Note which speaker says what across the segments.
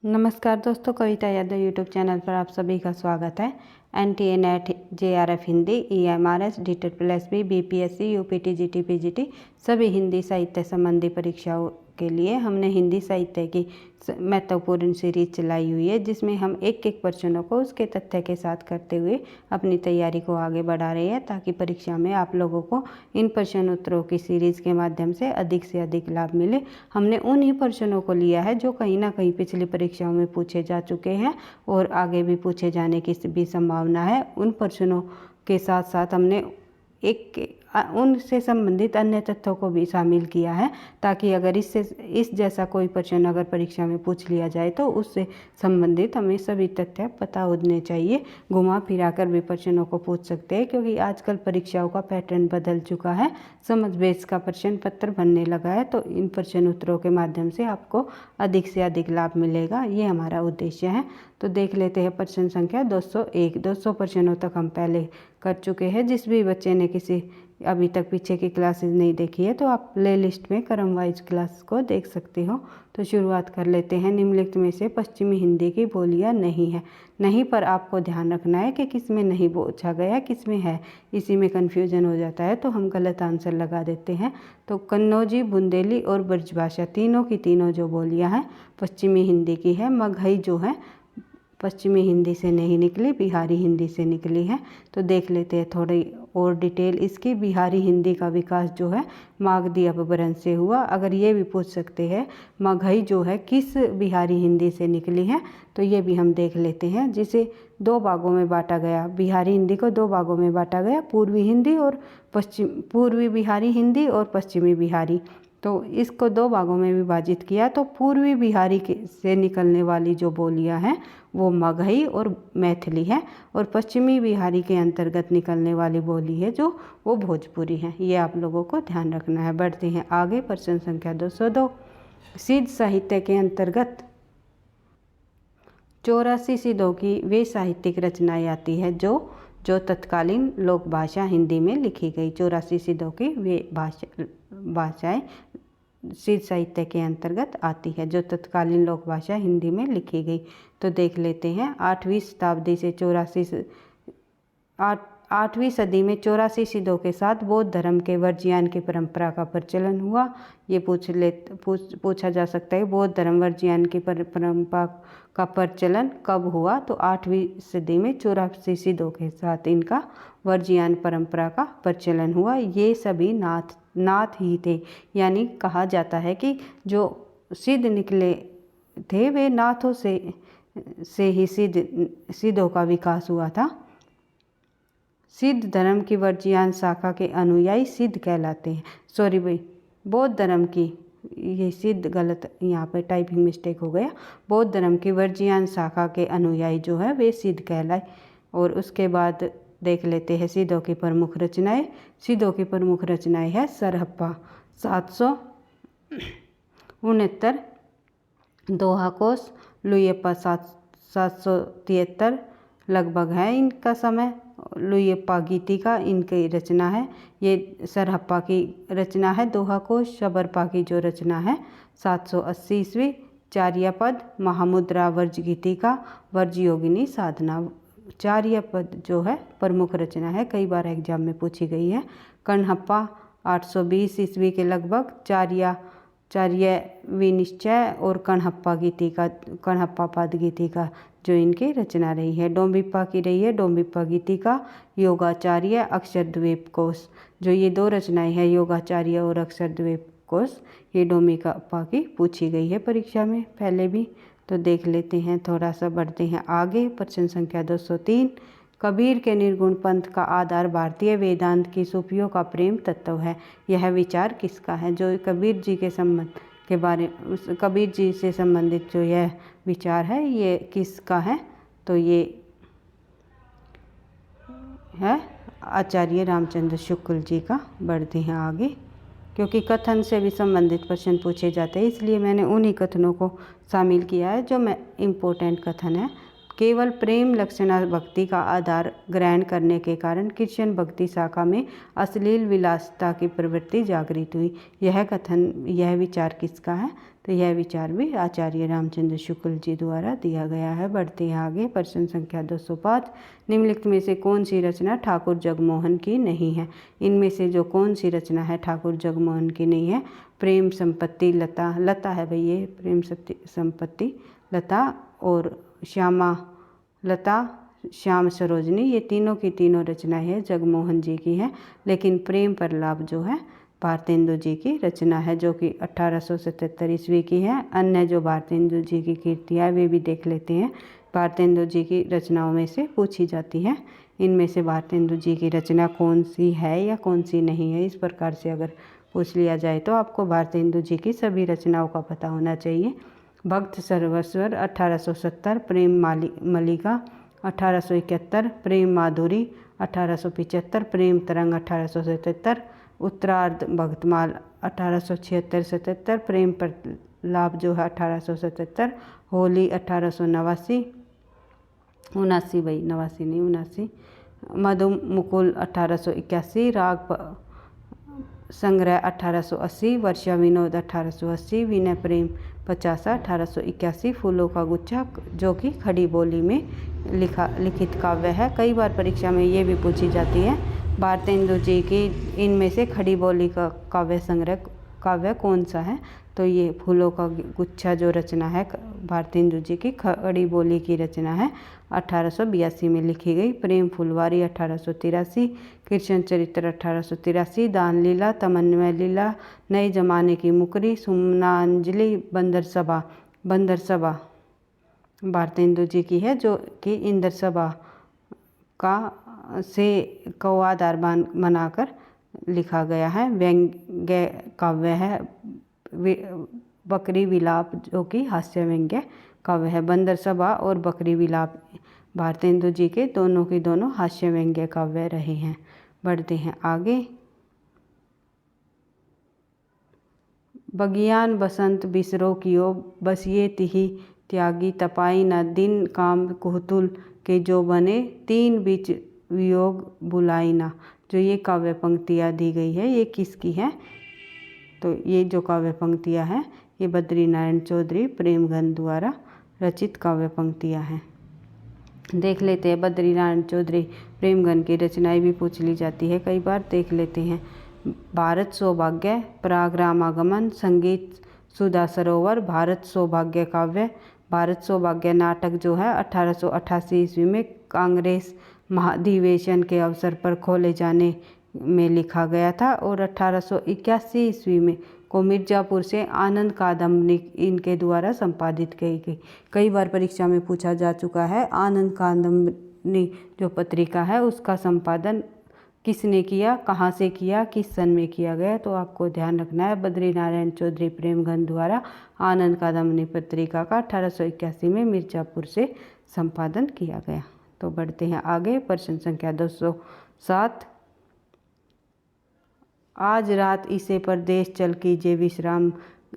Speaker 1: नमस्कार दोस्तों, कविता Yadav YouTube channel पर आप सभी का स्वागत है। NTA NET JRF Hindi, EMRS DTET+B BPSC UPT GT PGT सभी हिंदी साहित्य संबंधी परीक्षाओं के लिए हमने हिंदी साहित्य की महत्वपूर्ण सीरीज चलाई हुई है, जिसमें हम एक एक प्रश्नों को उसके तथ्य के साथ करते हुए अपनी तैयारी को आगे बढ़ा रहे हैं, ताकि परीक्षा में आप लोगों को इन प्रश्न उत्तरों की सीरीज के माध्यम से अधिक लाभ मिले। हमने उन्हीं प्रश्नों को लिया है जो कहीं ना कहीं पिछली परीक्षाओं में पूछे जा चुके हैं और आगे भी पूछे जाने की भी संभावना है। उन प्रश्नों के साथ साथ हमने उनसे संबंधित अन्य तथ्यों को भी शामिल किया है, ताकि अगर इस जैसा कोई प्रश्न अगर परीक्षा में पूछ लिया जाए तो उससे संबंधित हमें सभी तथ्य पता होने चाहिए। घुमा फिरा कर भी प्रश्नों को पूछ सकते हैं, क्योंकि आजकल परीक्षाओं का पैटर्न बदल चुका है। समझ बेस का प्रश्न पत्र बनने लगा है, तो इन प्रश्न उत्तरों के माध्यम से आपको अधिक से अधिक लाभ मिलेगा, ये हमारा उद्देश्य है। तो देख लेते हैं प्रश्न संख्या 201। 200 प्रश्नों तक हम पहले कर चुके हैं। जिस भी बच्चे ने अभी तक पीछे की क्लासेस नहीं देखी है, तो आप प्ले लिस्ट में क्रम वाइज क्लास को देख सकते हो। तो शुरुआत कर लेते हैं। निम्नलिखित में से पश्चिमी हिंदी की बोलियां नहीं है। नहीं पर आपको ध्यान रखना है कि किस में नहीं पूछा गया, किस में है। इसी में कन्फ्यूजन हो जाता है, तो हम गलत आंसर लगा देते हैं। तो कन्नौजी, बुंदेली और ब्रजभाषा तीनों की तीनों जो बोलियाँ हैं पश्चिमी हिंदी की है। मगही जो है पश्चिमी हिंदी से नहीं निकली, बिहारी हिंदी से निकली है। तो देख लेते हैं थोड़ी और डिटेल इसकी। बिहारी हिंदी का विकास जो है मागधी अपभ्रंश से हुआ। अगर ये भी पूछ सकते हैं मगही जो है किस बिहारी हिंदी से निकली है, तो ये भी हम देख लेते हैं। जिसे दो भागों में बांटा गया, बिहारी हिंदी को दो भागों में बांटा गया, पूर्वी बिहारी हिंदी और पश्चिमी बिहारी। तो इसको दो भागों में विभाजित किया, तो पूर्वी बिहारी से निकलने वाली जो बोलियां हैं वो मगही और मैथिली है, और पश्चिमी बिहारी के अंतर्गत निकलने वाली बोली है जो वो भोजपुरी है। ये आप लोगों को ध्यान रखना है। बढ़ते हैं आगे। प्रश्न संख्या 202। सिद्ध साहित्य के अंतर्गत 84 सिद्धों की वे साहित्यिक रचनाएं आती है जो तत्कालीन लोक भाषा हिंदी में लिखी गई। 84 सिद्धों की वे भाषाएं सिद्ध साहित्य के अंतर्गत आती है जो तत्कालीन लोक भाषा हिंदी में लिखी गई। तो देख लेते हैं। 8वीं सदी में 84 सिद्धों के साथ बौद्ध धर्म के वर्ज्यान की परंपरा का प्रचलन हुआ। ये पूछा जा सकता है बौद्ध धर्म वर्ज्यान की परंपरा का प्रचलन कब हुआ। तो 8वीं सदी में 84 सिद्धों के साथ इनका वर्ज्यान परंपरा का प्रचलन हुआ। ये सभी नाथ ही थे, यानी कहा जाता है कि जो सिद्ध निकले थे वे नाथों से ही सिद्धों का विकास हुआ था। सिद्ध धर्म की वर्ज्यान शाखा के अनुयायी सिद्ध कहलाते हैं। सॉरी भाई, बौद्ध धर्म की, ये सिद्ध गलत, यहाँ पे टाइपिंग मिस्टेक हो गया। बौद्ध धर्म की वर्ज्यान शाखा के अनुयायी जो है वे सिद्ध कहलाए। और उसके बाद देख लेते हैं सिद्धों की प्रमुख रचनाएं। सिद्धों की प्रमुख रचनाएं है सरहप्पा 769, दोहा कोश लुइयप्पा 773 लगभग है इनका समय। लुइयप्पा गीतिका इनकी रचना है। ये सरहप्पा की रचना है दोहा कोश। शबरपा की जो रचना है 780 ईस्वी। चार्यापद महामुद्रा वर्ज गीतिका वर्ज योगिनी साधना। चार्यापद जो है प्रमुख रचना है, कई बार एग्जाम में पूछी गई है। कण्हप्पा 820 ईस्वी के लगभग। चार्य विनिश्चय और कण्हप्पा पद गीतिका जो इनकी रचना रही है। डोम्बिप्पा की रही है डोम्बिप्पा गीतिका। योगाचार्य अक्षरद्वीप कोश, जो ये दो रचनाएं हैं योगाचार्य और अक्षरद्वीप कोश, ये डोम्बिप्पा की पूछी गई है परीक्षा में पहले भी। तो देख लेते हैं, थोड़ा सा बढ़ते हैं आगे। प्रश्न संख्या 203। कबीर के निर्गुण पंथ का आधार भारतीय वेदांत की सूफियों का प्रेम तत्व है। यह विचार किसका है? जो कबीर जी के संबंध के बारे, कबीर जी से संबंधित जो यह विचार है ये किसका है? तो ये है आचार्य रामचंद्र शुक्ल जी का। बढ़ते हैं आगे। क्योंकि कथन से भी संबंधित प्रश्न पूछे जाते हैं, इसलिए मैंने उन्हीं कथनों को शामिल किया है जो इम्पोर्टेंट कथन है। केवल प्रेम लक्षणा भक्ति का आधार ग्रहण करने के कारण कृष्ण भक्ति शाखा में अश्लील विलासिता की प्रवृत्ति जागृत हुई। यह विचार किसका है? तो यह विचार भी आचार्य रामचंद्र शुक्ल जी द्वारा दिया गया है। बढ़ते हैं आगे। प्रश्न संख्या 205, निम्नलिखित में से कौन सी रचना ठाकुर जगमोहन की नहीं है? इनमें से जो कौन सी रचना है ठाकुर जगमोहन की नहीं है? प्रेम संपत्ति लता, लता है भाई ये प्रेम संपत्ति लता, और श्यामा लता, श्याम सरोजनी, ये तीनों की तीनों रचनाएं है जगमोहन जी की है। लेकिन प्रेम प्रलाप जो है भारतेंदु जी की रचना है, जो कि 1877 ईस्वी की है। अन्य जो भारतेंदु जी की कृतियाँ है वे भी देख लेते हैं। भारतेंदु जी की रचनाओं में से पूछी जाती है। इनमें से भारतेंदु जी की रचना कौन सी है या कौन सी नहीं है, इस प्रकार से अगर पूछ लिया जाए तो आपको भारतेंदु जी की सभी रचनाओं का पता होना चाहिए। भक्त सर्वस्वर 1870, प्रेम मलिका 1871, प्रेम माधुरी 1875, प्रेम तरंग 1877, उत्तरार्ध भक्तमाल 1876-77, प्रेम प्रलाप जो है 1877, होली 1889, 79 भाई 89 नहीं 79, मधु मुकुल 1881, राग संग्रह 1880, वर्षा विनोद 1880, विनय प्रेम 50 1881, फूलों का गुच्छा जो कि खड़ी बोली में लिखित काव्य है। कई बार परीक्षा में ये भी पूछी जाती है भारतेंदु जी की इनमें से खड़ी बोली का काव्य संग्रह काव्य कौन सा है? तो ये फूलों का गुच्छा जो रचना है भारतेंदु जी की खड़ी बोली की रचना है, 1882 में लिखी गई। प्रेम फुलवारी 1883, कृष्ण चरित्र 1883, दान लीला, तमन्वय लीला, नए जमाने की मुकरी, सुमनांजलि, बंदर सभा भारतेंदु जी की है, जो कि इंदर सभा को आधार बनाकर लिखा गया है। व्यंग्य काव्य है बकरी विलाप, जो कि हास्य व्यंग्य काव्य है। बंदर सभा और बकरी विलाप भारतेंदु जी के दोनों की दोनों हास्य व्यंग्य काव्य रहे हैं। बढ़ते हैं आगे। बगियान बसंत बिसरो कियो, बसिए तिहि त्यागी, तपाई न दिन काम कुहतुल के जो बने, तीन बीच वियोग बुलाई ना। जो ये काव्य पंक्तियाँ दी गई है ये किसकी है? तो ये जो काव्य पंक्तियाँ हैं ये बद्रीनारायण चौधरी प्रेमगन द्वारा रचित काव्य पंक्तियाँ हैं। देख लेते हैं बद्रीनारायण चौधरी प्रेमगन की रचनाएं भी पूछ ली जाती है कई बार। देख लेते हैं। भारत सौभाग्य, पराग रामागमन, संगीत सुधा सरोवर, भारत सौभाग्य काव्य। भारत सौभाग्य नाटक जो है 1888 ईस्वी में कांग्रेस महाधिवेशन के अवसर पर खोले जाने में लिखा गया था, और 1881 ईस्वी में को मिर्ज़ापुर से आनंद कादम्बनी इनके द्वारा संपादित की गई। कई बार परीक्षा में पूछा जा चुका है। आनंद कादम्बनी जो पत्रिका है उसका संपादन किसने किया, कहाँ से किया, किस सन में किया गया, तो आपको ध्यान रखना है। बद्रीनारायण चौधरी प्रेमगन द्वारा आनंद कादम्बनी पत्रिका का 1881 में मिर्ज़ापुर से संपादन किया गया। तो बढ़ते हैं आगे। प्रश्न संख्या 207, आज रात इसे परदेश चल कीजिए विश्राम,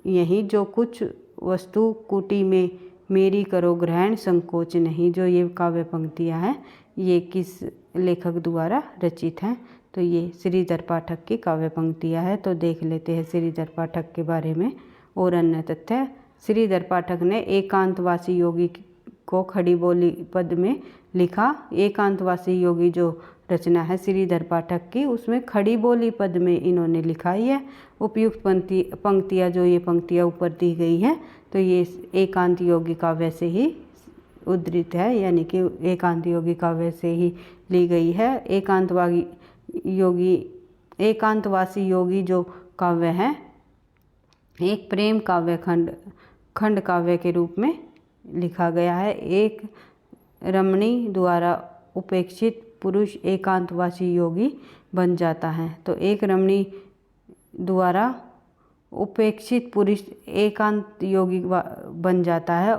Speaker 1: यहीं जो कुछ वस्तु कुटी में मेरी करो ग्रहण, संकोच नहीं। जो ये काव्य पंक्तियाँ हैं ये किस लेखक द्वारा रचित हैं? तो ये श्रीधर पाठक की काव्य पंक्तियाँ हैं। तो देख लेते हैं श्रीधर पाठक के बारे में और अन्य तथ्य। श्रीधर पाठक ने एकांतवासी योगी को खड़ी बोली पद में लिखा। एकांतवासी योगी जो रचना है श्रीधर पाठक की उसमें खड़ी बोली पद में इन्होंने लिखा ही है। उपयुक्त पंक्तियाँ जो ये पंक्तियाँ ऊपर दी गई हैं तो ये एकांत योगी काव्य से ही उद्धृत है, यानी कि एकांत योगी काव्य से ही ली गई है। एकांतवासी योगी जो काव्य है एक प्रेम काव्य खंड काव्य के रूप में लिखा गया है। एक रमणी द्वारा उपेक्षित पुरुष एकांतवासी योगी बन जाता है। तो एक रमणी द्वारा उपेक्षित पुरुष एकांत योगी बन जाता है।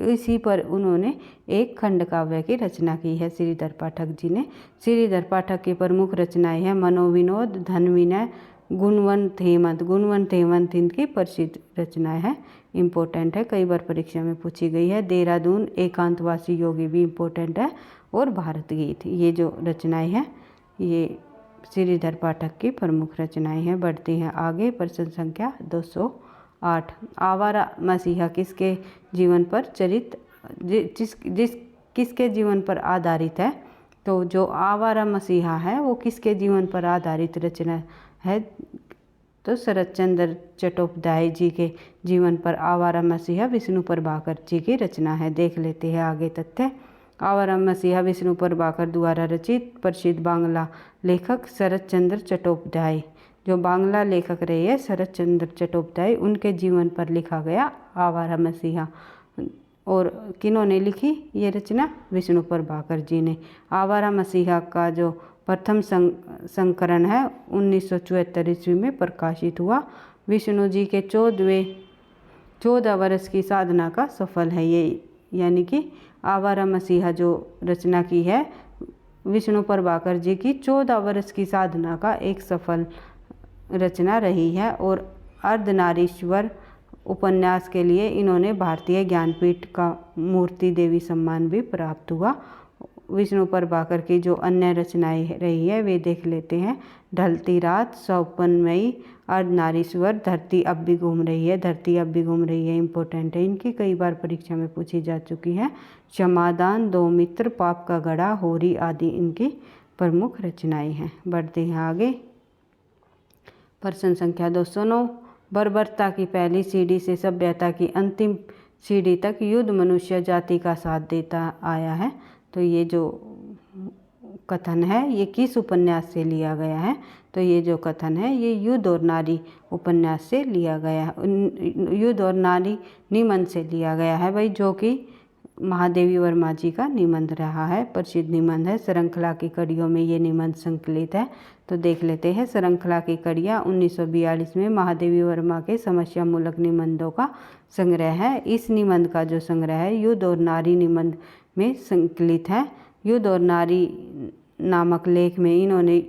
Speaker 1: इसी पर उन्होंने एक खंड काव्य की रचना की है श्रीधर पाठक जी ने। श्रीधर पाठक की प्रमुख रचनाएं हैं मनोविनोद, धन विनय, गुणवंत हेमंत। गुणवंत हेमंत इनकी प्रसिद्ध रचनाएं हैं, इम्पोर्टेंट है, कई बार परीक्षा में पूछी गई है। देहरादून, एकांतवासी योगी भी इम्पोर्टेंट है, और भारत गीत। ये जो रचनाएं हैं ये श्रीधर पाठक की प्रमुख रचनाएं हैं। बढ़ते हैं आगे। प्रश्न संख्या 208, 8 आवारा मसीहा किसके जीवन पर किसके जीवन पर आधारित है? तो जो आवारा मसीहा है वो किसके जीवन पर आधारित रचना है? तो शरत चंद्र चट्टोपाध्याय जी के जीवन पर आवारा मसीहा विष्णु प्रभाकर जी की रचना है। देख लेते हैं आगे तथ्य। आवारा मसीहा विष्णु प्रभाकर द्वारा रचित प्रसिद्ध बांग्ला लेखक शरत चंद्र चट्टोपाध्याय, जो बांग्ला लेखक रहे हैं शरत चंद्र चट्टोपाध्याय, उनके जीवन पर लिखा गया आवारा मसीहा। और किन्होंने लिखी ये रचना? विष्णु प्रभाकर जी ने। आवारा मसीहा का जो प्रथम संस्करण है 1974 ईस्वी में प्रकाशित हुआ। विष्णु जी के 14 वर्ष की साधना का सफल है ये, यानी कि आवारा मसीहा जो रचना की है विष्णु प्रभाकर जी की 14 वर्ष की साधना का एक सफल रचना रही है। और अर्धनारीश्वर उपन्यास के लिए इन्होंने भारतीय ज्ञानपीठ का मूर्ति देवी सम्मान भी प्राप्त हुआ। विष्णु प्रभाकर की जो अन्य रचनाएं रही है वे देख लेते हैं। ढलती रात, सौपनमयी, अर्धनारीश्वर, धरती अब भी घूम रही है। धरती अब भी घूम रही है इम्पोर्टेंट है, इनकी कई बार परीक्षा में पूछी जा चुकी है। क्षमादान, दो मित्र, पाप का घड़ा, होरी आदि इनकी प्रमुख रचनाएं हैं। बढ़ते हैं आगे। प्रश्न संख्या 209। बर्बरता की पहली सीढ़ी से सभ्यता की अंतिम सीढ़ी तक युद्ध मनुष्य जाति का साथ देता आया है। तो ये जो कथन है ये किस उपन्यास से लिया गया है? तो ये जो कथन है ये युद्ध और नारी उपन्यास से लिया गया है, युद्ध और नारी निबंध से लिया गया है भाई, जो कि महादेवी वर्मा जी का निबंध रहा है, प्रसिद्ध निबंध है। श्रृंखला की कड़ियों में ये निबंध संकलित है। तो देख लेते हैं। श्रृंखला की कड़ियाँ 1942 में महादेवी वर्मा के समस्या मूलक निबंधों का संग्रह है। इस निबंध का जो संग्रह है युद्ध और नारी निबंध में संकलित है। युद्ध और नारी नामक लेख में इन्होंने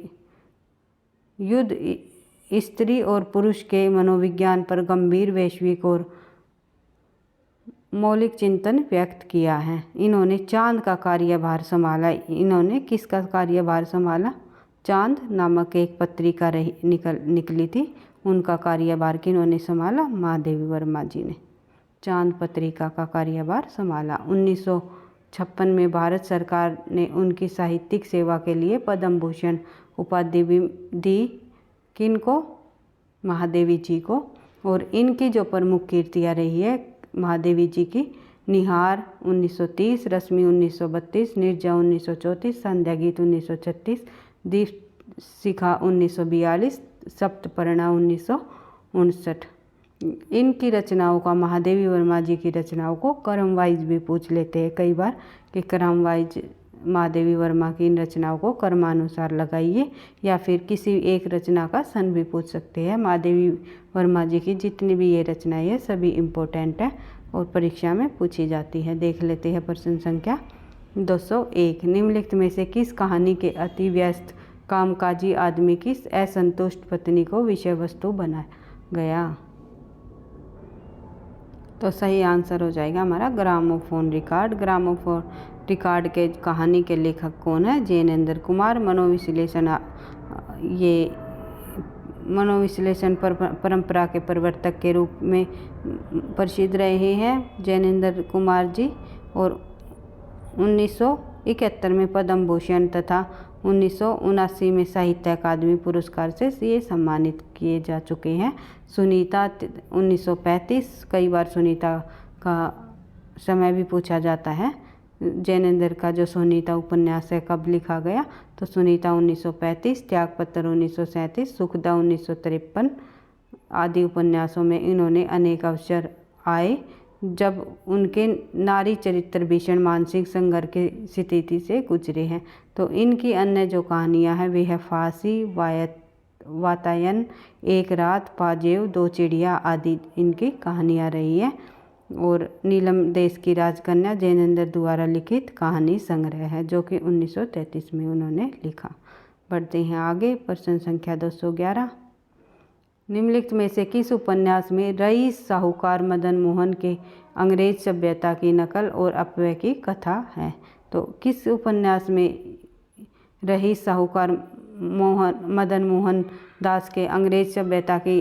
Speaker 1: युद्ध, स्त्री और पुरुष के मनोविज्ञान पर गंभीर वैश्विक और मौलिक चिंतन व्यक्त किया है। इन्होंने चांद का कार्यभार संभाला। इन्होंने किसका कार्यभार संभाला? चांद नामक एक पत्रिका निकली थी, उनका कार्यभार किन्होंने संभाला? महादेवी वर्मा जी ने चांद पत्रिका का कार्यभार संभाला। 1956 में भारत सरकार ने उनकी साहित्यिक सेवा के लिए पद्म भूषण उपाधि भी दी। किनको? महादेवी जी को। और इनकी जो प्रमुख कृतियाँ रही है महादेवी जी की, निहार 1930, रश्मि 1932, निर्जा 1934, संध्या गीत 1936, दीप शिखा 1942, सप्तपर्णा 1959। इनकी रचनाओं का, महादेवी वर्मा जी की रचनाओं को क्रम वाइज भी पूछ लेते हैं कई बार कि क्रम वाइज महादेवी वर्मा की इन रचनाओं को क्रमानुसार लगाइए, या फिर किसी एक रचना का सन भी पूछ सकते हैं। महादेवी वर्मा जी की जितनी भी ये रचनाएं हैं सभी इम्पोर्टेंट है और परीक्षा में पूछी जाती है। देख लेते हैं प्रश्न संख्या 201। निम्नलिखित में से किस कहानी के अति व्यस्त कामकाजी आदमी की असंतुष्ट पत्नी को विषय वस्तु बनाया गया? तो सही आंसर हो जाएगा हमारा ग्रामोफोन रिकॉर्ड। ग्रामोफोन रिकॉर्ड के कहानी के लेखक कौन है? जैनेन्द्र कुमार। मनोविश्लेषण परंपरा के प्रवर्तक के रूप में प्रसिद्ध रहे हैं जैनेन्द्र कुमार जी, और 1971 में पद्म भूषण तथा 1979 में साहित्य अकादमी पुरस्कार से ये सम्मानित किए जा चुके हैं। सुनीता 1935, कई बार सुनीता का समय भी पूछा जाता है। जैनेन्द्र का जो सुनीता उपन्यास है कब लिखा गया? तो सुनीता 1935, त्यागपत्र 1937, सुखदा 1953 आदि उपन्यासों में इन्होंने अनेक अवसर आए जब उनके नारी चरित्र भीषण मानसिक संघर्ष की स्थिति से गुजरे हैं। तो इनकी अन्य जो कहानियां हैं वे है फांसी, वातायन, एक रात, पाजेव, दो चिड़िया आदि इनकी कहानियां रही है। और नीलम देश की राजकन्या जैनेन्द्र द्वारा लिखित कहानी संग्रह है जो कि 1933 में उन्होंने लिखा। बढ़ते हैं आगे। प्रश्न संख्या 211। निम्नलिखित में से किस उपन्यास में रईस साहूकार मदन मोहन के अंग्रेज सभ्यता की नकल और अपव्यय की कथा है? तो किस उपन्यास में रईस साहूकार मदन मोहन दास के अंग्रेज सभ्यता की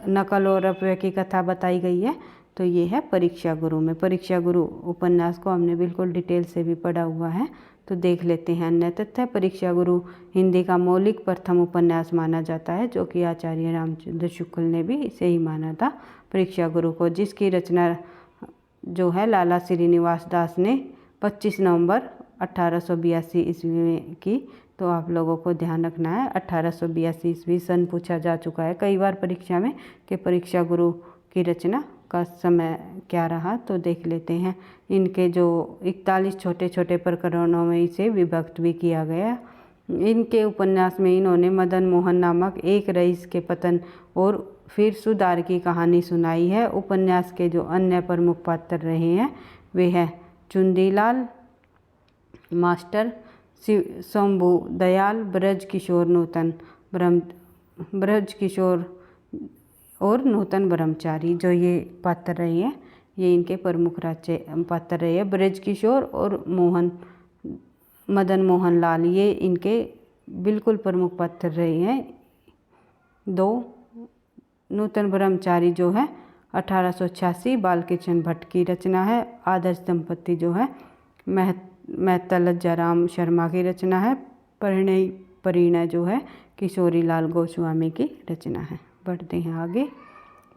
Speaker 1: नकल और अपव्यय की कथा बताई गई है, तो ये है परीक्षा गुरु में। परीक्षा गुरु उपन्यास को हमने बिल्कुल डिटेल से भी पढ़ा हुआ है, तो देख लेते हैं अन्य तथ्य। परीक्षा गुरु हिंदी का मौलिक प्रथम उपन्यास माना जाता है, जो कि आचार्य रामचंद्र शुक्ल ने भी इसे ही माना था परीक्षा गुरु को, जिसकी रचना जो है लाला श्रीनिवास दास ने 25 नवंबर 1882 ईस्वी में की। तो आप लोगों को ध्यान रखना है 1882 ईस्वी सन पूछा जा चुका है कई बार परीक्षा में कि परीक्षा गुरु की रचना का समय क्या रहा, तो देख लेते हैं। इनके जो 41 छोटे छोटे प्रकरणों में इसे विभक्त भी किया गया। इनके उपन्यास में इन्होंने मदन मोहन नामक एक रईस के पतन और फिर सुधार की कहानी सुनाई है। उपन्यास के जो अन्य प्रमुख पात्र रहे हैं वे हैं चुंदीलाल मास्टर, शंभू दयाल, ब्रज किशोर और नूतन ब्रह्मचारी, जो ये पात्र रहे हैं ये इनके प्रमुख पात्र रहे हैं। ब्रज किशोर और मदन मोहन लाल ये इनके बिल्कुल प्रमुख पात्र रहे हैं। 2 नूतन ब्रह्मचारी जो है 1886 बालकृष्ण भट्ट की रचना है। आदर्श दंपति जो है मेहता लज्जाराम शर्मा की रचना है। परिणय जो है किशोरी लाल गोस्वामी की रचना है। बढ़ते हैं आगे।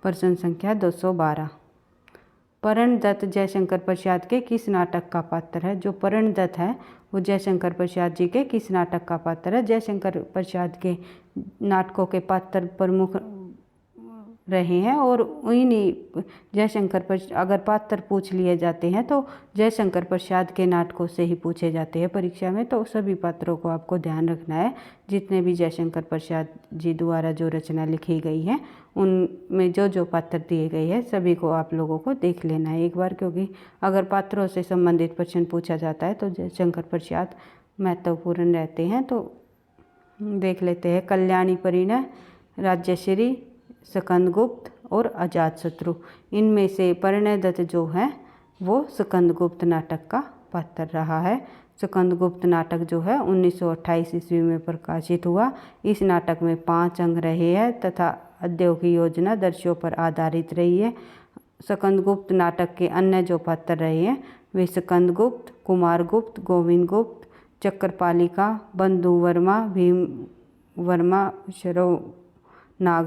Speaker 1: प्रश्न संख्या 212। परण दत्त जयशंकर प्रसाद के किस नाटक का पात्र है? जो परण दत्त है वो जयशंकर प्रसाद जी के किस नाटक का पात्र है? जयशंकर प्रसाद के नाटकों के पात्र प्रमुख रहे हैं और उन्हीं जयशंकर प्रसाद, अगर पात्र पूछ लिए जाते हैं तो जयशंकर प्रसाद के नाटकों से ही पूछे जाते हैं परीक्षा में। तो सभी पात्रों को आपको ध्यान रखना है, जितने भी जयशंकर प्रसाद जी द्वारा जो रचना लिखी गई है उनमें जो जो पात्र दिए गए हैं सभी को आप लोगों को देख लेना है एक बार, क्योंकि अगर पात्रों से संबंधित प्रश्न पूछा जाता है तो जयशंकर प्रसाद महत्वपूर्ण रहते हैं। तो देख लेते हैं। कल्याणी परिणय, राज्यश्री, स्कंदगुप्त और अजातशत्रु। इनमें से परिणय दत्त जो है वो स्कंदगुप्त नाटक का पात्र रहा है। स्कंदगुप्त नाटक जो है 1928 ईस्वी में प्रकाशित हुआ। इस नाटक में 5 अंग रहे हैं तथा अध्यायों की योजना दृश्यों पर आधारित रही है। स्कंदगुप्त नाटक के अन्य जो पात्र रहे हैं वे स्कंदगुप्त, कुमारगुप्त, गोविंद गुप्त, चक्रपालिका, बंधु वर्मा, भीम वर्मा,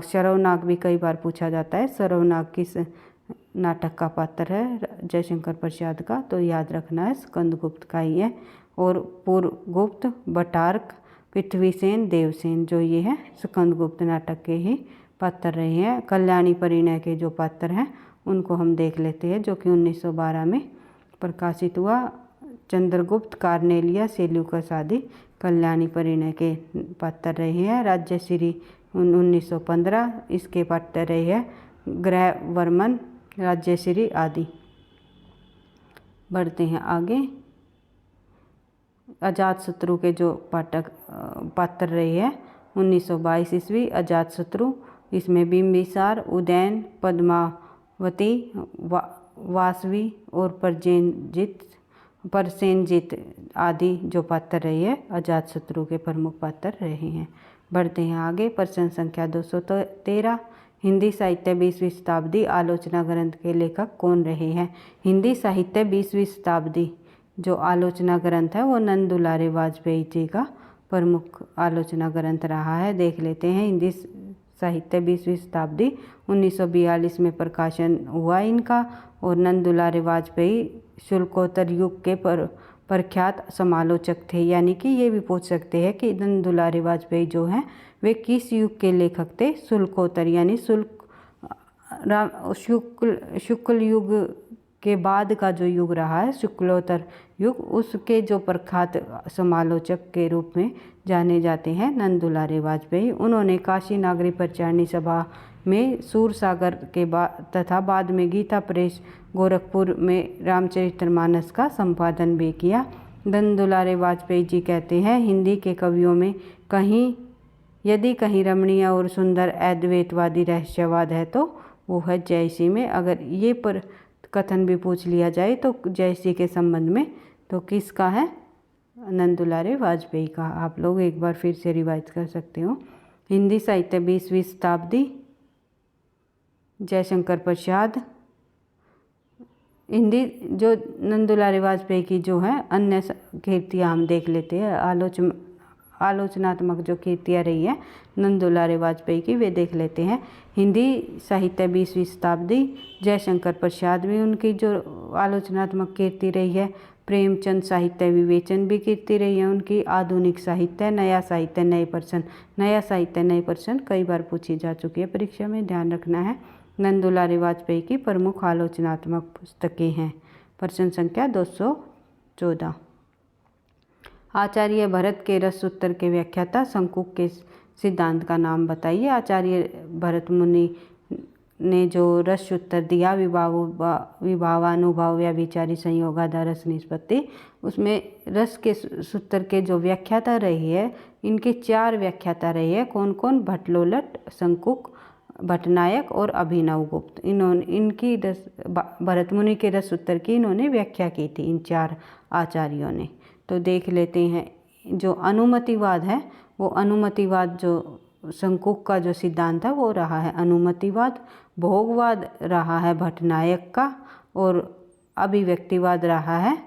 Speaker 1: शरवनाग भी कई बार पूछा जाता है। शरवनाग किस नाटक का पात्र है जयशंकर प्रसाद का? तो याद रखना है स्कंदगुप्त का ही है। और पूर्वगुप्त, बटार्क, पृथ्वीसेन, देवसेन जो ये है स्कंदगुप्त नाटक के ही पात्र रहे हैं। कल्याणी परिणय के जो पात्र हैं उनको हम देख लेते हैं, जो कि 1912 में प्रकाशित हुआ। चंद्रगुप्त, कार्नेलिया, सेल्यूकस आदि कल्याणी परिणय के पात्र रहे हैं। राज्यश्री 1915 इसके पात्र रहे हैं। ग्रहवर्मन, राज्यश्री आदि। बढ़ते हैं आगे। अजातशत्रु के जो पात्र रहे हैं 1922 ईस्वी अजातशत्रु, इसमें बिंबिसार, उदयन, पद्मावती, वासवी और परसेनजीत आदि जो पात्र रहे हैं अजातशत्रु के प्रमुख पात्र रहे हैं। बढ़ते हैं आगे। प्रश्न संख्या 213। हिंदी साहित्य 20वीं शताब्दी आलोचना ग्रंथ के लेखक कौन रहे हैं? हिंदी साहित्य 20वीं शताब्दी जो आलोचना ग्रंथ है वो नंद दुलारे वाजपेयी जी का प्रमुख आलोचना ग्रंथ रहा है। देख लेते हैं। हिंदी साहित्य 20वीं शताब्दी 1942 में प्रकाशन हुआ इनका। और नंद दुलारे वाजपेयी शुल्कोत्तर युग के प्रख्यात समालोचक थे। यानी कि ये भी पूछ सकते हैं कि नंद दुलारे वाजपेयी जो हैं वे किस युग के लेखक थे? शुल्कोत्तर यानी शुक्ल युग के बाद का जो युग रहा है शुक्लोत्तर युग, उसके जो प्रख्यात समालोचक के रूप में जाने जाते हैं नंद दुलारे वाजपेयी। उन्होंने काशी नागरी प्रचारणी सभा में सूरसागर के तथा बाद में गीता प्रेस गोरखपुर में रामचरितमानस का संपादन भी किया। नंद दुलारे वाजपेयी जी कहते हैं, हिंदी के कवियों में यदि कहीं रमणीय और सुंदर अद्वैतवादी रहस्यवाद है तो वो है जयसी में। अगर ये पर कथन भी पूछ लिया जाए तो जयसी के संबंध में तो किसका है? नंद दुलारे वाजपेयी का। आप लोग एक बार फिर से रिवाइज कर सकते हो। हिंदी साहित्य 20वीं शताब्दी जयशंकर प्रसाद। हिंदी जो नंदुलाल वाजपेयी की जो है अन्य कृतियाँ हम देख लेते हैं, आलोचनात्मक जो कृतियाँ रही है नंदुलाल वाजपेयी की, वे देख लेते हैं। हिंदी साहित्य 20वीं शताब्दी, जयशंकर प्रसाद भी उनकी जो आलोचनात्मक कृति रही है। प्रेमचंद साहित्य विवेचन भी कृति रही है उनकी। आधुनिक साहित्य, नया साहित्य, नए प्रश्न। नया साहित्य नए प्रश्न कई बार पूछी जा चुकी है परीक्षा में, ध्यान रखना है। नंदुलाल वाजपेयी की प्रमुख आलोचनात्मक पुस्तकें हैं। प्रश्न संख्या 214। आचार्य भरत के रस सूत्र के व्याख्याता शंकुक के सिद्धांत का नाम बताइए। आचार्य भरत मुनि ने जो रस सूत्र दिया, विभावानुभाव या विचारी संयोगाधार रस निष्पत्ति, उसमें रस के सूत्र के जो व्याख्याता रही है, इनके 4 व्याख्याता रही है। कौन कौन? भट्टलोलट, शंकुक, भट्टनायक और अभिनवगुप्त। इनकी भरत मुनि के रस सूत्र की इन्होंने व्याख्या की थी, इन 4 आचार्यों ने। तो देख लेते हैं। जो अनुमतिवाद है, वो अनुमतिवाद जो शंकुक का जो सिद्धांत है वो रहा है अनुमतिवाद। भोगवाद रहा है भट्टनायक का, और अभिव्यक्तिवाद रहा है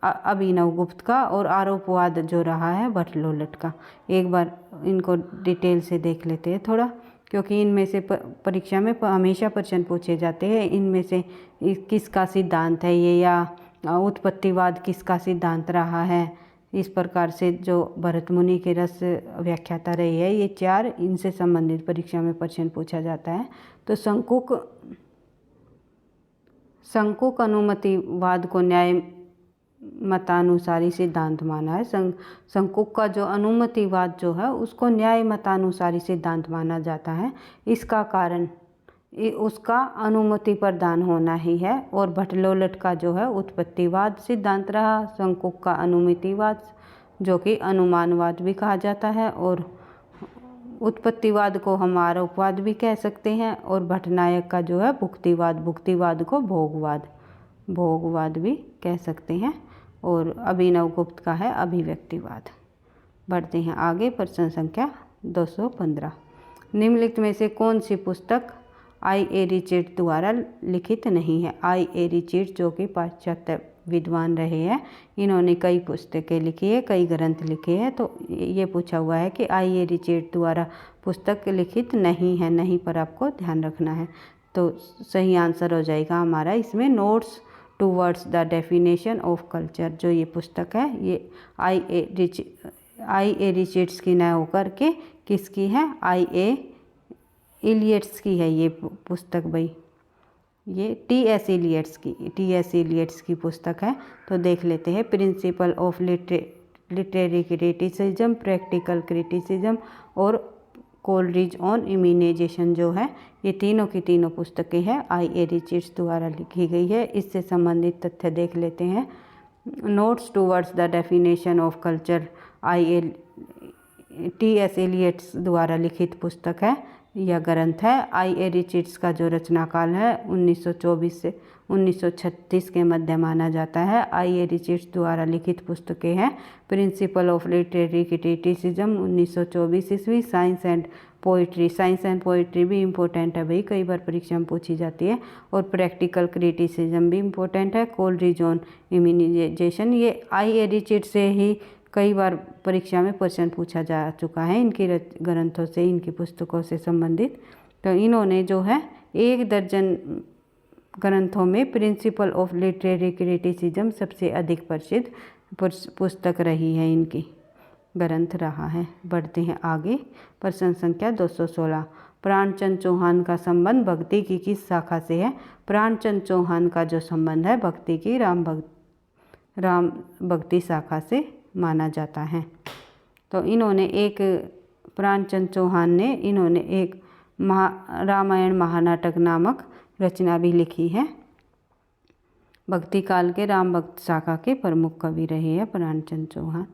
Speaker 1: अभिनवगुप्त का, और आरोपवाद जो रहा है भट्टलोलट का। एक बार इनको डिटेल से देख लेते हैं थोड़ा, क्योंकि इनमें से परीक्षा में हमेशा प्रश्न पूछे जाते हैं। इनमें से किसका सिद्धांत है ये, या उत्पत्तिवाद किसका सिद्धांत रहा है। इस प्रकार से जो भरत मुनि के रस व्याख्याता रही है, ये 4 इनसे संबंधित परीक्षा में प्रश्न पूछा जाता है। तो शंकुक अनुमतिवाद को न्याय मतानुसारी सिद्धांत माना है। शंकुक का जो अनुमतिवाद जो है उसको न्याय मतानुसारी सिद्धांत माना जाता है। इसका कारण उसका अनुमति प्रदान होना ही है। और भट्टलोलट का जो है उत्पत्तिवाद सिद्धांत रहा। शंकुक का अनुमितिवाद, जो कि अनुमानवाद भी कहा जाता है, और उत्पत्तिवाद को हम आरोपवाद भी कह सकते हैं। और भट्टनायक का जो है भुक्तिवाद, भुक्तिवाद को भोगवाद भी कह सकते हैं। और अभिनवगुप्त का है अभिव्यक्तिवाद। बढ़ते हैं आगे। प्रश्न संख्या 215। निम्नलिखित में से कौन सी पुस्तक I.A. रिचर्ड द्वारा लिखित नहीं है? I.A. रिचर्ड जो कि पाश्चात्य विद्वान रहे हैं, इन्होंने कई पुस्तकें लिखी है, कई ग्रंथ लिखे हैं। तो ये पूछा हुआ है कि I.A. रिचर्ड द्वारा पुस्तक लिखित नहीं है, नहीं पर आपको ध्यान रखना है। तो सही आंसर हो जाएगा हमारा इसमें notes towards the definition of culture. जो ये पुस्तक है ये I.A. रिचर्ड्स की न होकर के किसकी है? I.A. इलियट्स की है ये पुस्तक भाई। ये T.S. इलियट्स की पुस्तक है। तो देख लेते हैं। Principle of literary criticism, practical criticism और कोलरिज ऑन इम्यूनाइजेशन जो है, ये तीनों की तीनों पुस्तकें हैं I.A. रिचर्ड्स द्वारा लिखी गई है। इससे संबंधित तथ्य देख लेते हैं। Notes towards the definition of culture T.S. Eliot's द्वारा लिखित पुस्तक है, यह ग्रंथ है। I.A. रिचर्ड्स का जो रचनाकाल है 1924 से 1936 के मध्य माना जाता है। I.A. रिचर्ड्स द्वारा लिखित पुस्तकें हैं प्रिंसिपल ऑफ लिटरेरी क्रिटिसिज्म 1924 ईस्वी, साइंस एंड पोइट्री भी इम्पोर्टेंट है भाई, कई बार परीक्षा में पूछी जाती है। और प्रैक्टिकल क्रिटिसिज्म भी इम्पोर्टेंट है। कोलरिज ऑन इम्यूनाइजेशन, ये I.A. रिचर्ड्स से ही कई बार परीक्षा में प्रश्न पूछा जा चुका है इनकी ग्रंथों से, इनकी पुस्तकों से संबंधित। तो इन्होंने जो है 1 दर्जन ग्रंथों में प्रिंसिपल ऑफ लिटरेरी क्रिटिसिज्म सबसे अधिक प्रसिद्ध पुस्तक रही है, इनकी ग्रंथ रहा है। बढ़ते हैं आगे। प्रश्न संख्या 216। प्राणचंद चौहान का संबंध भक्ति की किस शाखा से है? प्राणचंद चौहान का जो संबंध है भक्ति की राम भक्ति शाखा से माना जाता है। तो प्राणचंद चौहान ने एक रामायण महानाटक नामक रचना भी लिखी है। भक्ति काल के राम भक्त शाखा के प्रमुख कवि रहे हैं प्राणचंद चौहान।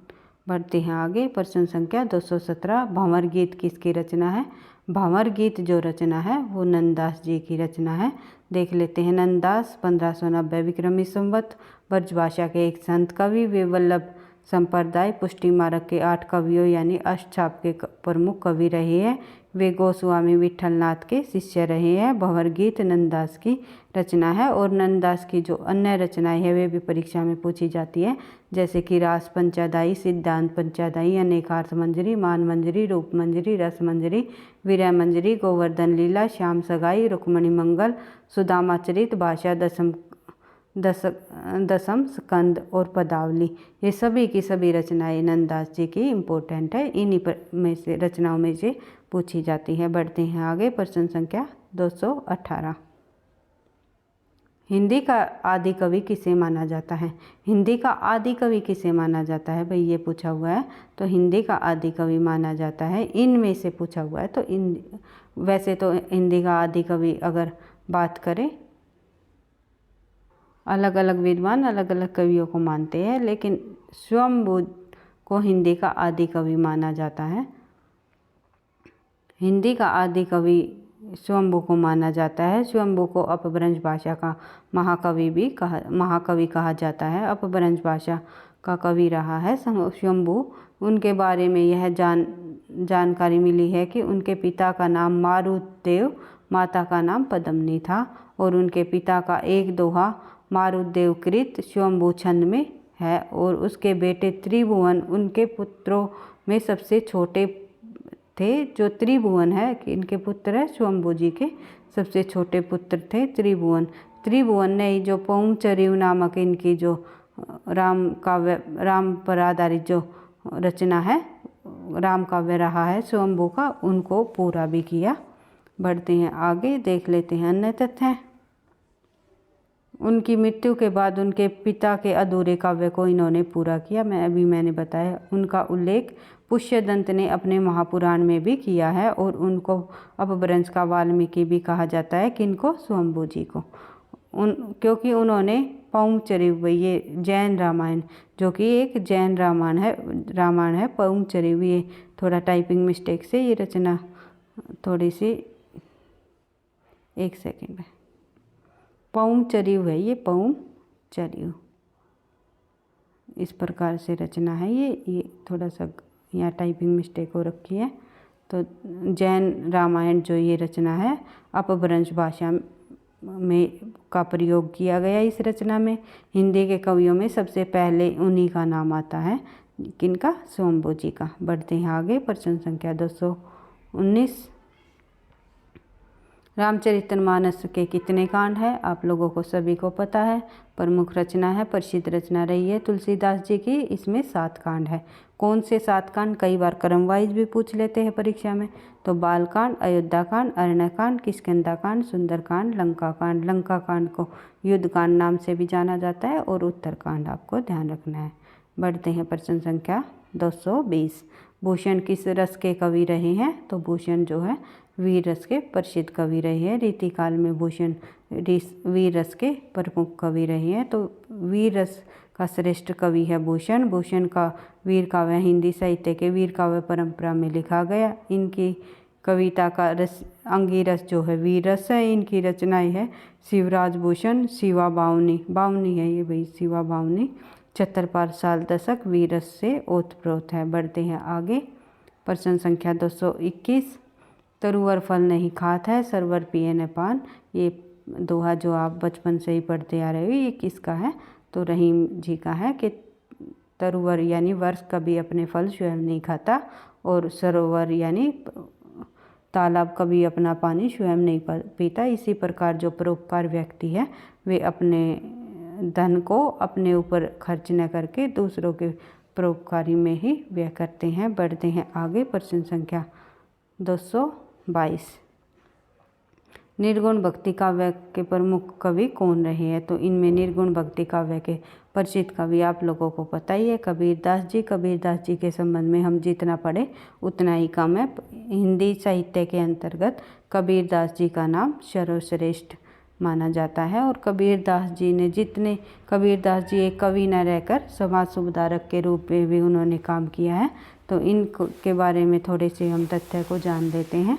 Speaker 1: बढ़ते हैं आगे। प्रश्न संख्या 217। भंवर गीत किसकी रचना है? भंवर गीत जो रचना है वो नंददास जी की रचना है। देख लेते हैं। नंददास 1590 विक्रमी संवत ब्रजभाषा के एक संत कवि वे वल्लभ संप्रदाय पुष्टि मार्ग के 8 कवियों यानी अष्टछाप के प्रमुख कवि रहे हैं। वे गोस्वामी विठलनाथ के शिष्य रहे हैं। भंवर गीत नंददास की रचना है और नंददास की जो अन्य रचनाएं हैं वे भी परीक्षा में पूछी जाती है, जैसे कि रास पंचादाई, सिद्धांत पंचादाई, अनेकार्थ मंजरी, मान मंजरी, रूप मंजरी, रस मंजरी, विरह मंजरी, गोवर्धन लीला, श्याम सगाई, रुक्मणी मंगल, सुदामा चरित, भाषा, दसम स्कंद और पदावली। ये सभी की सभी रचनाएं नंददास जी की इम्पोर्टेंट है, इन्हीं में से रचनाओं में से पूछी जाती है। बढ़ते हैं आगे, प्रश्न संख्या 218। हिंदी का आदि कवि किसे माना जाता है? हिंदी का आदि कवि किसे माना जाता है भाई, ये पूछा हुआ है। तो हिंदी का आदि कवि माना जाता है, इनमें से पूछा हुआ है। तो वैसे तो हिंदी का आदि कवि अगर बात करें, अलग अलग विद्वान अलग अलग कवियों को मानते हैं, लेकिन स्वयंभू को हिंदी का आदि कवि माना जाता है। हिंदी का आदि कवि स्वयंभू को माना जाता है। स्वयंभू को अपभ्रंश भाषा का महाकवि कहा जाता है। अपभ्रंश भाषा का कवि रहा है स्वयंभू। उनके बारे में यह जानकारी मिली है कि उनके पिता का नाम मारुतदेव, माता का नाम पद्मिनी था और उनके पिता का एक दोहा मारुतदेव कृत स्वयंभू छंद में है और उसके बेटे त्रिभुवन उनके पुत्रों में सबसे छोटे थे। जो त्रिभुवन है कि इनके पुत्र है स्वयंभू जी के सबसे छोटे पुत्र थे त्रिभुवन। त्रिभुवन ने जो पौंचरीव नामक इनकी जो राम पर आधारित जो रचना है, राम काव्य रहा है स्वयंभू का, उनको पूरा भी किया। बढ़ते हैं आगे, देख लेते हैं अन्य तथ्य। उनकी मृत्यु के बाद उनके पिता के अधूरे काव्य को इन्होंने पूरा किया। मैंने बताया। उनका उल्लेख पुष्यदंत ने अपने महापुराण में भी किया है और उनको अपभ्रंश का वाल्मीकि भी कहा जाता है। किनको? स्वयंभू जी को। क्योंकि उन्होंने पौंचरीव, ये जैन रामायण जो कि एक जैन रामायण है पौंचरीव, ये थोड़ा टाइपिंग मिस्टेक से ये रचना थोड़ी सी, एक सेकेंड में, पौंचरीव है ये, पौंचरीव इस प्रकार से रचना है। ये थोड़ा सा यहाँ टाइपिंग मिस्टेक हो रखी है। तो जैन रामायण जो ये रचना है, अपभ्रंश भाषा में का प्रयोग किया गया इस रचना में। हिंदी के कवियों में सबसे पहले उन्हीं का नाम आता है। किनका? स्वयंभू जी का। बढ़ते हैं आगे, प्रश्न संख्या 219। रामचरितमानस के कितने कांड हैं? आप लोगों को सभी को पता है। प्रमुख रचना है, प्रसिद्ध रचना रही है तुलसीदास जी की। इसमें 7 कांड है। कौन से 7 कांड? कई बार क्रम वाइज भी पूछ लेते हैं परीक्षा में। तो बालकांड, अयोध्याकांड, अरण्यकांड, किष्किंधाकांड, सुंदरकांड, लंकाकांड। लंकाकांड को युद्धकांड नाम से भी जाना जाता है और उत्तरकांड आपको ध्यान रखना है। बढ़ते हैं प्रश्न संख्या 220। भूषण किस रस के कवि रहे हैं? तो भूषण जो है वीर रस के प्रसिद्ध कवि रहे हैं। रीतिकाल में भूषण वीर रस के प्रमुख कवि रहे हैं। तो वीर रस का श्रेष्ठ कवि है भूषण। भूषण का वीर काव्य हिंदी साहित्य के वीर काव्य परंपरा में लिखा गया। इनकी कविता का रस अंगिरस जो है वीर रस है। इनकी रचनाएं है शिवराज भूषण, शिवा बावनी है ये भाई, शिवा बावनी, छत्रपाल साल दशक वीर रस से ओतप्रोत है। बढ़ते हैं आगे, प्रश्न संख्या 221। तरुवर फल नहीं खात है, सरवर पिए न पान। ये दोहा जो आप बचपन से ही पढ़ते आ रहे हो, ये किसका है? तो रहीम जी का है कि तरुवर यानी वर्ष कभी अपने फल स्वयं नहीं खाता और सरोवर यानी तालाब कभी अपना पानी स्वयं नहीं पीता। इसी प्रकार जो परोपकार व्यक्ति है वे अपने धन को अपने ऊपर खर्च न करके दूसरों के परोपकारी में ही व्यय करते हैं। बढ़ते हैं आगे, प्रश्न संख्या 222। निर्गुण भक्ति काव्य के प्रमुख कवि कौन रहे हैं? तो इनमें निर्गुण भक्ति काव्य के प्रसिद्ध कवि आप लोगों को पता ही है, कबीरदास जी। कबीरदास जी के संबंध में हम जितना पढ़े उतना ही कम है। हिंदी साहित्य के अंतर्गत कबीरदास जी का नाम सर्वश्रेष्ठ माना जाता है। और कबीरदास जी एक कवि न रहकर समाज सुधारक के रूप में भी उन्होंने काम किया है। तो इनके बारे में थोड़े से हम तथ्य को जान लेते हैं।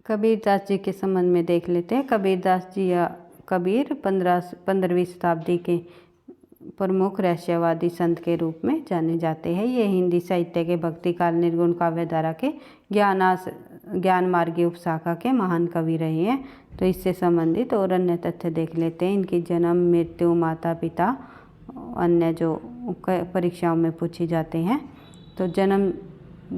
Speaker 1: कबीरदास जी के संबंध में देख लेते हैं। कबीरदास जी कबीर 15वीं शताब्दी के प्रमुख रहस्यवादी संत के रूप में जाने जाते हैं। ये हिंदी साहित्य के भक्तिकाल निर्गुण काव्य धारा के ज्ञान मार्गी उपशाखा के महान कवि रहे हैं। तो इससे संबंधित और अन्य तथ्य देख लेते हैं। इनकी जन्म, मृत्यु, माता पिता, अन्य जो परीक्षाओं में पूछी जाते हैं। तो जन्म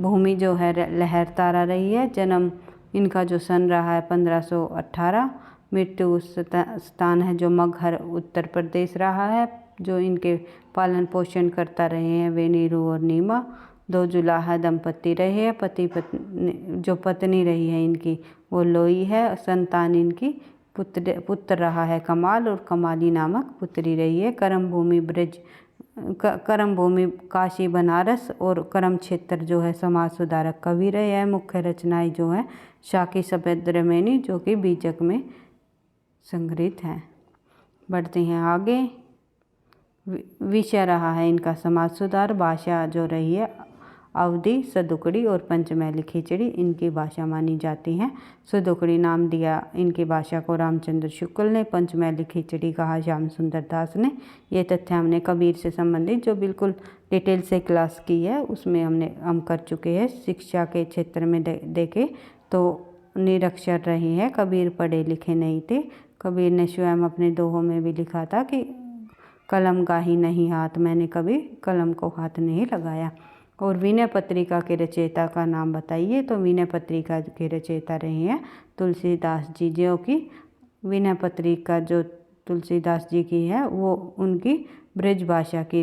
Speaker 1: भूमि जो है लहरतारा रही है। जन्म इनका जो सन रहा है 1518। मृत्यु स्थान है जो मगहर उत्तर प्रदेश रहा है। जो इनके पालन पोषण करता रहे हैं वे नीरू और नीमा। 2 जुलाहा दंपति रहे हैं। जो पत्नी रही है इनकी वो लोई है। संतान इनकी पुत्र रहा है कमाल और कमाली नामक पुत्री रही है। कर्म भूमि काशी बनारस और कर्म क्षेत्र जो है समाज सुधारक कवि रहे हैं। मुख्य रचनाएं जो है शाकी सफेद्रमेनी जो कि बीजक में संग्रहित है। बढ़ते हैं आगे। विषय रहा है इनका समाज सुधार। भाषा जो रही है अवधी, सदुकड़ी और पंचमैली खिचड़ी इनकी भाषा मानी जाती है। सदुकड़ी नाम दिया इनकी भाषा को रामचंद्र शुक्ल ने। पंचमैली खिचड़ी कहा श्याम सुंदर दास ने। ये तथ्य हमने कबीर से संबंधित जो बिल्कुल डिटेल से क्लास की है उसमें हम कर चुके हैं। शिक्षा के क्षेत्र में देखे तो निरक्षर रहे हैं। कबीर पढ़े लिखे नहीं थे। कबीर ने स्वयं अपने दोहों में भी लिखा था कि कलम गाही नहीं हाथ, मैंने कभी कलम को हाथ नहीं लगाया। और विनय पत्रिका के रचयिता का नाम बताइए। तो विनय पत्रिका के रचयिता रहे हैं तुलसीदास जी। जो कि विनय पत्रिका जो तुलसीदास जी की है वो उनकी ब्रज भाषा की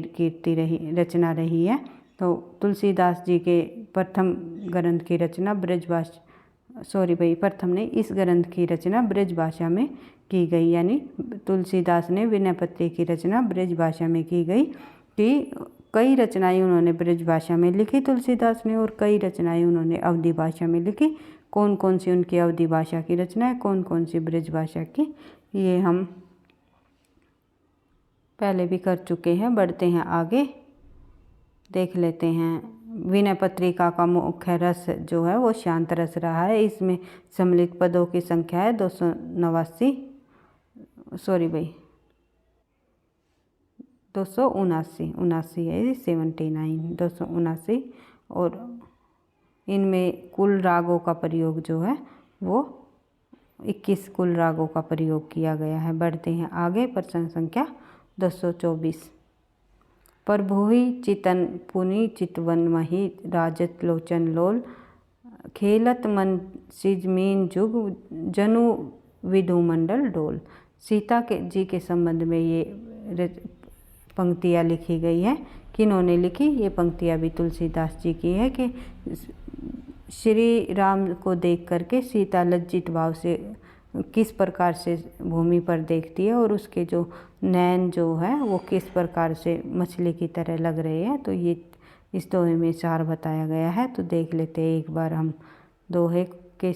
Speaker 1: रचना रही है। तो तुलसीदास जी के प्रथम ग्रंथ की रचना इस ग्रंथ की रचना ब्रज भाषा में की गई। यानी तुलसीदास ने विनय पत्रिका की रचना ब्रज भाषा में की गई। कि कई रचनाएं उन्होंने ब्रज भाषा में लिखी तुलसीदास ने और कई रचनाएं उन्होंने अवधी भाषा में लिखी। कौन कौन सी उनकी अवधी भाषा की रचनाएं, कौन कौन सी ब्रज भाषा की, ये हम पहले भी कर चुके हैं। बढ़ते हैं आगे, देख लेते हैं। विनय पत्रिका का मुख्य रस जो है वो शांत रस रहा है। इसमें सम्मिलित पदों की संख्या है 279 है 279 और इनमें कुल रागों का प्रयोग जो है वो 21 कुल रागों का प्रयोग किया गया है। बढ़ते हैं आगे। प्रश्न संख्या 224। प्रभुहि चितन पुनि चितवन मही राजत लोचन लोल खेलत मन सिजमीन जुग जनु विधु मंडल डोल। सीता के जी के संबंध में ये पंक्तियाँ लिखी गई हैं। किन्होंने लिखी? ये पंक्तियाँ भी तुलसीदास जी की है कि श्री राम को देख करके सीता लज्जित भाव से किस प्रकार से भूमि पर देखती है और उसके जो नैन जो है वो किस प्रकार से मछली की तरह लग रहे हैं। तो ये इस दोहे में सार बताया गया है। तो देख लेते हैं एक बार हम दोहे के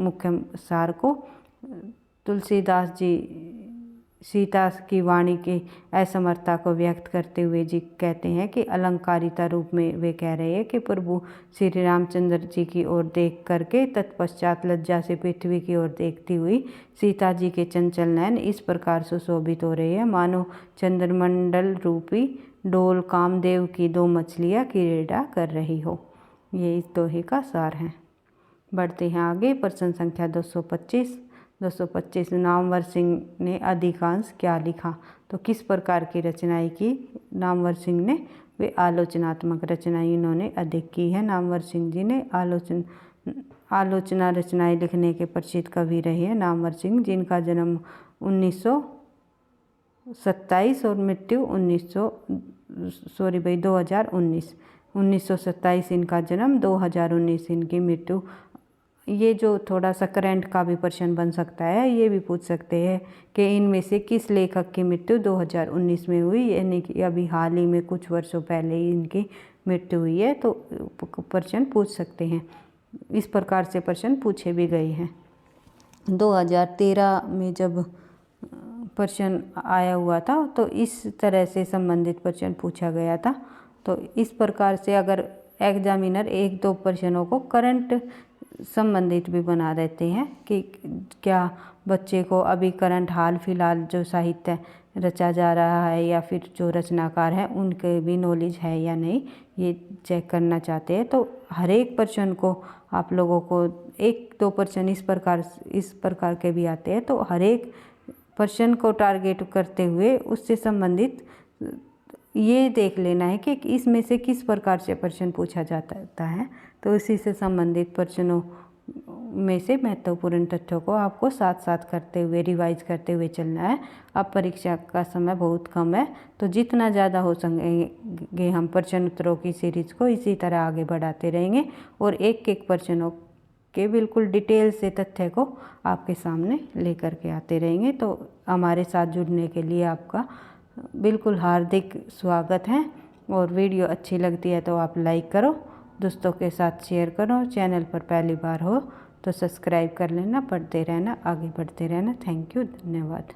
Speaker 1: मुख्य सार को। तुलसीदास जी सीता की वाणी की असमर्थता को व्यक्त करते हुए जी कहते हैं कि अलंकारिता रूप में वे कह रहे हैं कि प्रभु श्री रामचंद्र जी की ओर देख करके तत्पश्चात लज्जा से पृथ्वी की ओर देखती हुई सीता जी के चंचल नयन इस प्रकार सुशोभित हो रहे हैं मानो चंद्रमंडल रूपी डोल कामदेव की 2 मछलियाँ क्रीड़ा कर रही हो। ये इस दोहे का सार है। बढ़ते हैं आगे। प्रश्न संख्या 225 नामवर सिंह ने अधिकांश क्या लिखा? तो किस प्रकार की रचनाएं की नामवर सिंह ने? वे आलोचनात्मक रचनाएं इन्होंने अधिक की है। नामवर सिंह जी ने आलोचना रचनाएं लिखने के प्रसिद्ध कवि रहे हैं नामवर सिंह, जिनका जन्म 1927 और मृत्यु 1927 इनका जन्म, 2019 इनकी मृत्यु। ये जो थोड़ा सा करंट का भी प्रश्न बन सकता है, ये भी पूछ सकते हैं कि इनमें से किस लेखक की मृत्यु 2019 में हुई, यानी कि अभी हाल ही में कुछ वर्षों पहले ही इनकी मृत्यु हुई है। तो प्रश्न पूछ सकते हैं। इस प्रकार से प्रश्न पूछे भी गए हैं। 2013 में जब प्रश्न आया हुआ था तो इस तरह से संबंधित प्रश्न पूछा गया था। तो इस प्रकार से अगर एग्जामिनर 1-2 प्रश्नों को करंट संबंधित भी बना देते हैं कि क्या बच्चे को अभी करंट हाल फिलहाल जो साहित्य रचा जा रहा है या फिर जो रचनाकार हैं उनके भी नॉलेज है या नहीं, ये चेक करना चाहते हैं। तो हर एक प्रश्न को आप लोगों को 1-2 प्रश्न इस प्रकार के भी आते हैं, तो हर एक प्रश्न को टारगेट करते हुए उससे संबंधित ये देख लेना है कि इसमें से किस प्रकार से प्रश्न पूछा जाता है। तो इसी से संबंधित प्रश्नों में से महत्वपूर्ण तथ्यों को आपको साथ साथ करते हुए रिवाइज करते हुए चलना है। अब परीक्षा का समय बहुत कम है, तो जितना ज़्यादा हो सकेंगे हम प्रश्न उत्तरों की सीरीज़ को इसी तरह आगे बढ़ाते रहेंगे और एक एक प्रश्नों के बिल्कुल डिटेल से तथ्य को आपके सामने लेकर के आते रहेंगे। तो हमारे साथ जुड़ने के लिए आपका बिल्कुल हार्दिक स्वागत है। और वीडियो अच्छी लगती है तो आप लाइक करो, दोस्तों के साथ शेयर करो, चैनल पर पहली बार हो तो सब्सक्राइब कर लेना, पढ़ते रहना, आगे बढ़ते रहना। थैंक यू, धन्यवाद।